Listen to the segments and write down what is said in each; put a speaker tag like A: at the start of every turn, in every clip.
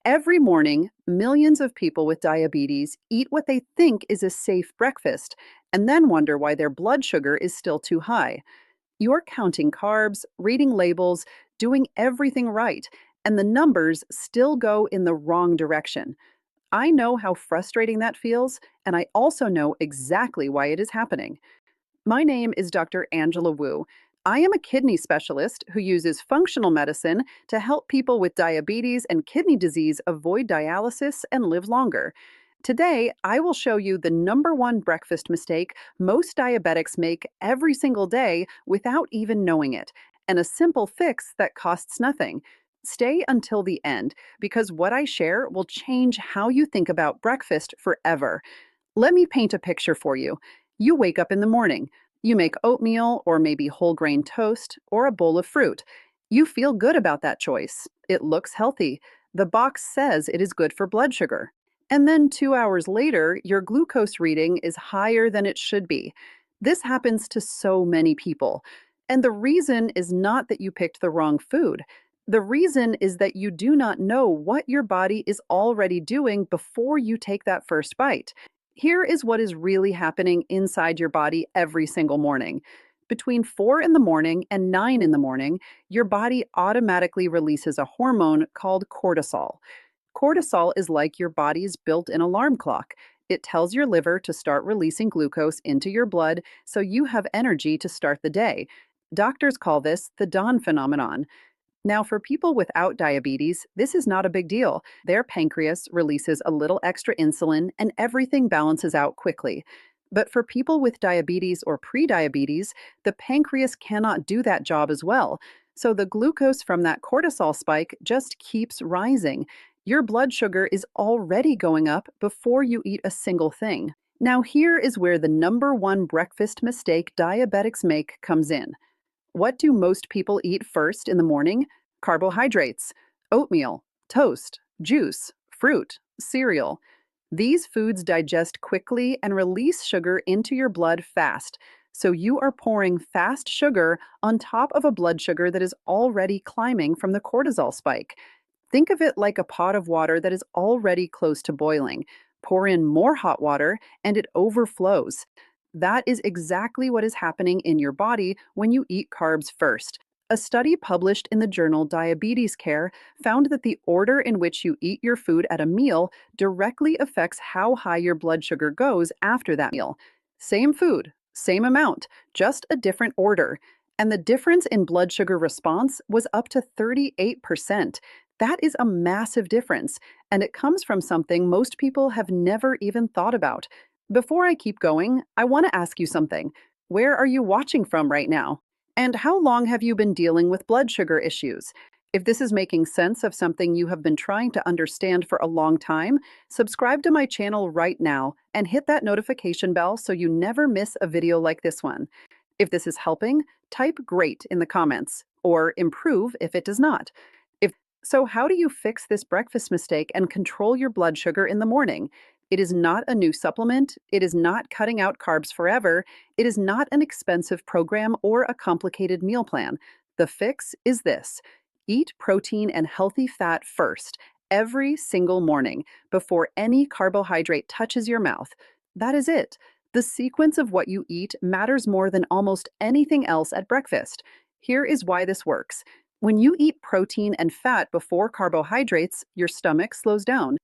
A: Every morning, millions of people with diabetes eat what they think is a safe breakfast and then wonder why their blood sugar is still too high. You're counting carbs, reading labels, doing everything right, and the numbers still go in the wrong direction. I know how frustrating that feels, and I also know exactly why it is happening. My name is Dr. Angela Wu. I am a kidney specialist who uses functional medicine to help people with diabetes and kidney disease avoid dialysis and live longer. Today, I will show you the number one breakfast mistake most diabetics make every single day without even knowing it, and a simple fix that costs nothing. Stay until the end because what I share will change how you think about breakfast forever. Let me paint a picture for you. You wake up in the morning. You make oatmeal or maybe whole grain toast or a bowl of fruit. You feel good about that choice. It looks healthy. The box says it is good for blood sugar. And then 2 hours later, your glucose reading is higher than it should be. This happens to so many people. And the reason is not that you picked the wrong food. The reason is that you do not know what your body is already doing before you take that first bite. Here is what is really happening inside your body every single morning. Between 4 in the morning and 9 in the morning, your body automatically releases a hormone called cortisol. Cortisol is like your body's built in alarm clock. It tells your liver to start releasing glucose into your blood so you have energy to start the day. Doctors call this the dawn phenomenon. Now, for people without diabetes, this is not a big deal. Their pancreas releases a little extra insulin and everything balances out quickly. But for people with diabetes or prediabetes, the pancreas cannot do that job as well. So the glucose from that cortisol spike just keeps rising. Your blood sugar is already going up before you eat a single thing. Now, here is where the number one breakfast mistake diabetics make comes in. What do most people eat first in the morning? Carbohydrates, oatmeal, toast, juice, fruit, cereal. These foods digest quickly and release sugar into your blood fast. So you are pouring fast sugar on top of a blood sugar that is already climbing from the cortisol spike. Think of it like a pot of water that is already close to boiling. Pour in more hot water and it overflows. That is exactly what is happening in your body when you eat carbs first. A study published in the journal Diabetes Care found that the order in which you eat your food at a meal directly affects how high your blood sugar goes after that meal. Same food, same amount, just a different order. And the difference in blood sugar response was up to 38%. That is a massive difference, and it comes from something most people have never even thought about. Before I keep going, I want to ask you something. Where are you watching from right now? And how long have you been dealing with blood sugar issues? If this is making sense of something you have been trying to understand for a long time, subscribe to my channel right now and hit that notification bell so you never miss a video like this one. If this is helping, type great in the comments or improve if it does not. If so, how do you fix this breakfast mistake and control your blood sugar in the morning? It is not a new supplement. It is not cutting out carbs forever. It is not an expensive program or a complicated meal plan. The fix is this: eat protein and healthy fat first, every single morning, before any carbohydrate touches your mouth. That is it. The sequence of what you eat matters more than almost anything else at breakfast. Here is why this works. When you eat protein and fat before carbohydrates, your stomach slows down.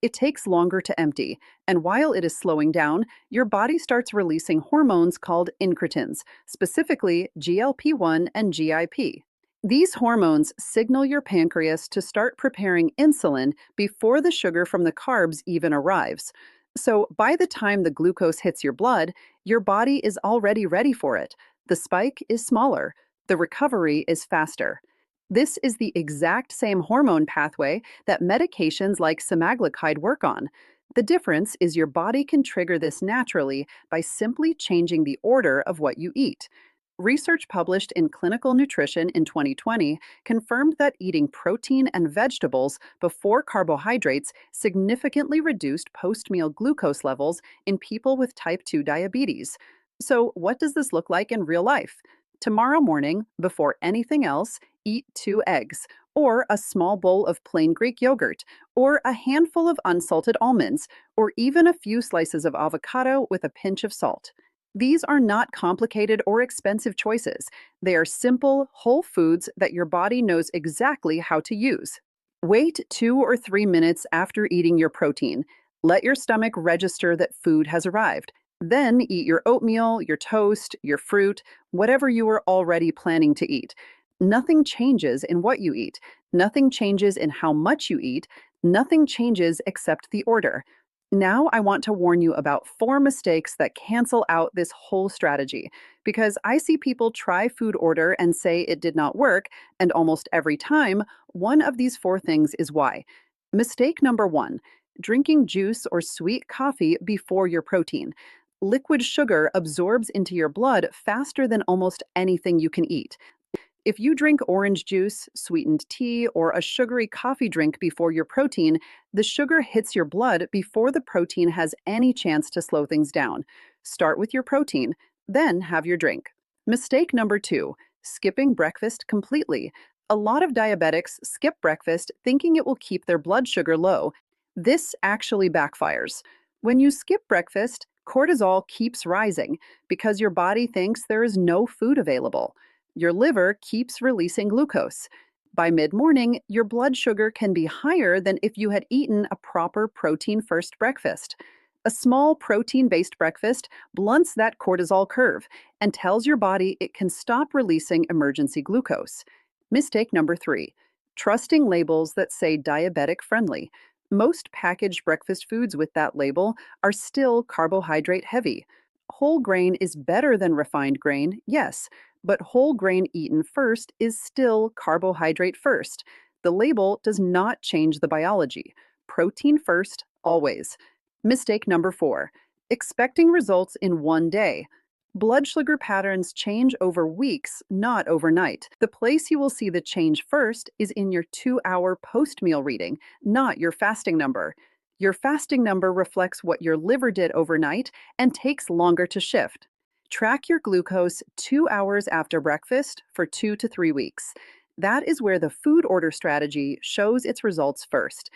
A: It takes longer to empty, and while it is slowing down, your body starts releasing hormones called incretins, specifically GLP-1 and GIP. These hormones signal your pancreas to start preparing insulin before the sugar from the carbs even arrives. So by the time the glucose hits your blood, your body is already ready for it. The spike is smaller. The recovery is faster. This is the exact same hormone pathway that medications like semaglutide work on. The difference is your body can trigger this naturally by simply changing the order of what you eat. Research published in Clinical Nutrition in 2020 confirmed that eating protein and vegetables before carbohydrates significantly reduced post-meal glucose levels in people with type 2 diabetes. So, what does this look like in real life? Tomorrow morning, before anything else, eat 2 eggs. or a small bowl of plain Greek yogurt, or a handful of unsalted almonds, or even a few slices of avocado with a pinch of salt. These are not complicated or expensive choices. They are simple, whole foods that your body knows exactly how to use. Wait 2 or 3 minutes after eating your protein. Let your stomach register that food has arrived. Then eat your oatmeal, your toast, your fruit, whatever you were already planning to eat. Nothing changes in what you eat. Nothing changes in how much you eat. Nothing changes except the order. Now, I want to warn you about 4 mistakes that cancel out this whole strategy. Because I see people try food order and say it did not work, and almost every time, one of these 4 things is why. Mistake number 1: drinking juice or sweet coffee before your protein. Liquid sugar absorbs into your blood faster than almost anything you can eat. If you drink orange juice, sweetened tea, or a sugary coffee drink before your protein, the sugar hits your blood before the protein has any chance to slow things down. Start with your protein, then have your drink. Mistake number 2: skipping breakfast completely. A lot of diabetics skip breakfast thinking it will keep their blood sugar low. This actually backfires. When you skip breakfast, cortisol keeps rising because your body thinks there is no food available. Your liver keeps releasing glucose. By mid morning, your blood sugar can be higher than if you had eaten a proper protein first breakfast. A small protein based breakfast blunts that cortisol curve and tells your body it can stop releasing emergency glucose. Mistake number 3: trusting labels that say diabetic friendly. Most packaged breakfast foods with that label are still carbohydrate heavy. Whole grain is better than refined grain, yes, but whole grain eaten first is still carbohydrate first. The label does not change the biology. Protein first, always. Mistake number 4: expecting results in one day. Blood sugar patterns change over weeks, not overnight. The place you will see the change first is in your 2-hour post meal reading, not your fasting number. Your fasting number reflects what your liver did overnight and takes longer to shift. Track your glucose 2 hours after breakfast for 2 to 3 weeks. That is where the food order strategy shows its results first.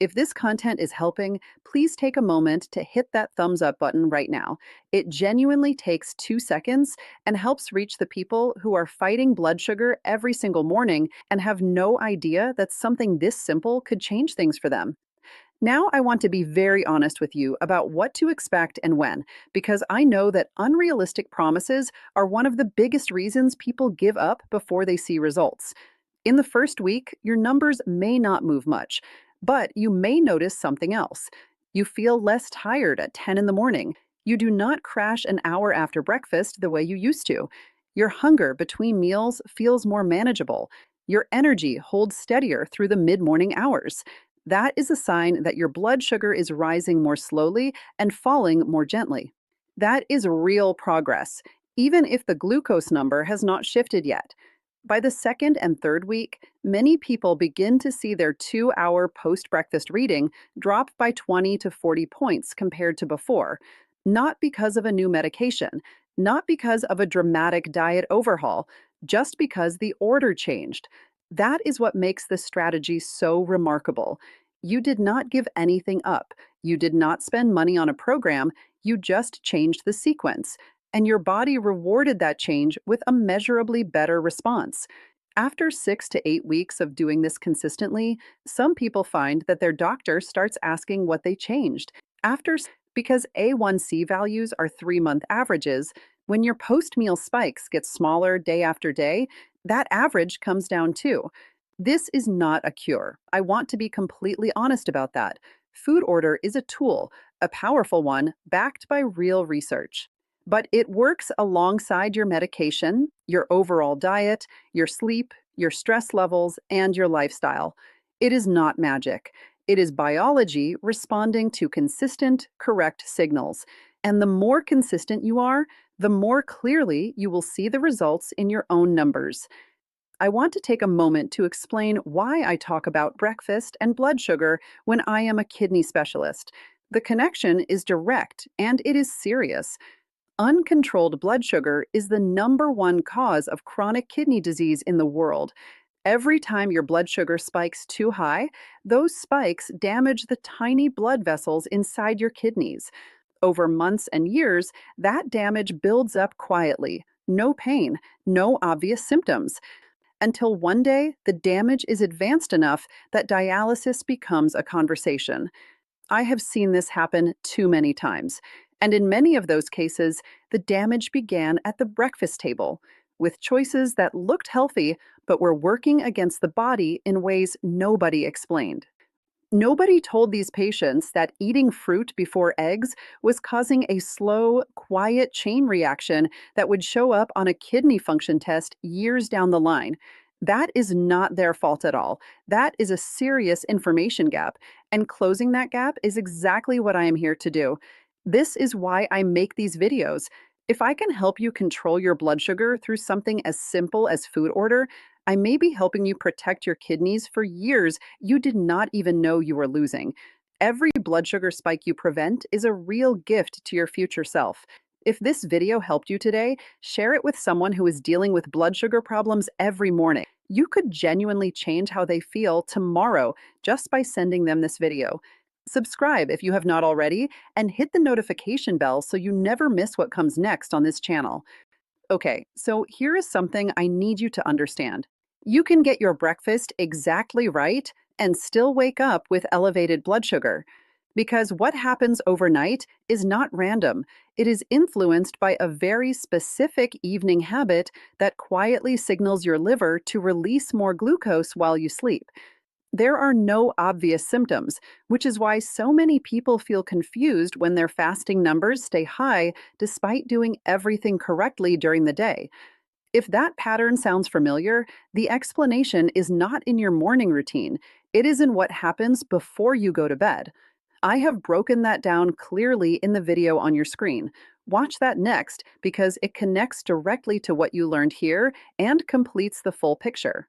A: If this content is helping, please take a moment to hit that thumbs up button right now. It genuinely takes 2 seconds and helps reach the people who are fighting blood sugar every single morning and have no idea that something this simple could change things for them. Now, I want to be very honest with you about what to expect and when, because I know that unrealistic promises are one of the biggest reasons people give up before they see results. In the first week, your numbers may not move much, but you may notice something else. You feel less tired at 10 in the morning. You do not crash an hour after breakfast the way you used to. Your hunger between meals feels more manageable. Your energy holds steadier through the mid morning hours. That is a sign that your blood sugar is rising more slowly and falling more gently. That is real progress, even if the glucose number has not shifted yet. By the second and third week, many people begin to see their 2-hour post breakfast reading drop by 20 to 40 points compared to before, not because of a new medication, not because of a dramatic diet overhaul, just because the order changed. That is what makes this strategy so remarkable. You did not give anything up. You did not spend money on a program. You just changed the sequence. And your body rewarded that change with a measurably better response. After 6 to 8 weeks of doing this consistently, some people find that their doctor starts asking what they changed. Because A1C values are 3-month averages, when your post meal spikes get smaller day after day, that average comes down too. This is not a cure. I want to be completely honest about that. Food order is a tool, a powerful one, backed by real research. But it works alongside your medication, your overall diet, your sleep, your stress levels, and your lifestyle. It is not magic. It is biology responding to consistent, correct signals. And the more consistent you are, the more clearly you will see the results in your own numbers. I want to take a moment to explain why I talk about breakfast and blood sugar when I am a kidney specialist. The connection is direct and it is serious. Uncontrolled blood sugar is the number one cause of chronic kidney disease in the world. Every time your blood sugar spikes too high, those spikes damage the tiny blood vessels inside your kidneys. Over months and years, that damage builds up quietly. No pain, no obvious symptoms, until one day the damage is advanced enough that dialysis becomes a conversation. I have seen this happen too many times. And in many of those cases, the damage began at the breakfast table, with choices that looked healthy but were working against the body in ways nobody explained. Nobody told these patients that eating fruit before eggs was causing a slow, quiet chain reaction that would show up on a kidney function test years down the line. That is not their fault at all. That is a serious information gap, and closing that gap is exactly what I am here to do. This is why I make these videos. If I can help you control your blood sugar through something as simple as food order, I may be helping you protect your kidneys for years you did not even know you were losing. Every blood sugar spike you prevent is a real gift to your future self. If this video helped you today, share it with someone who is dealing with blood sugar problems every morning. You could genuinely change how they feel tomorrow just by sending them this video. Subscribe if you have not already, and hit the notification bell so you never miss what comes next on this channel. Okay, so here is something I need you to understand. You can get your breakfast exactly right and still wake up with elevated blood sugar. Because what happens overnight is not random. It is influenced by a very specific evening habit that quietly signals your liver to release more glucose while you sleep. There are no obvious symptoms, which is why so many people feel confused when their fasting numbers stay high despite doing everything correctly during the day. If that pattern sounds familiar, the explanation is not in your morning routine. It is in what happens before you go to bed. I have broken that down clearly in the video on your screen. Watch that next because it connects directly to what you learned here and completes the full picture.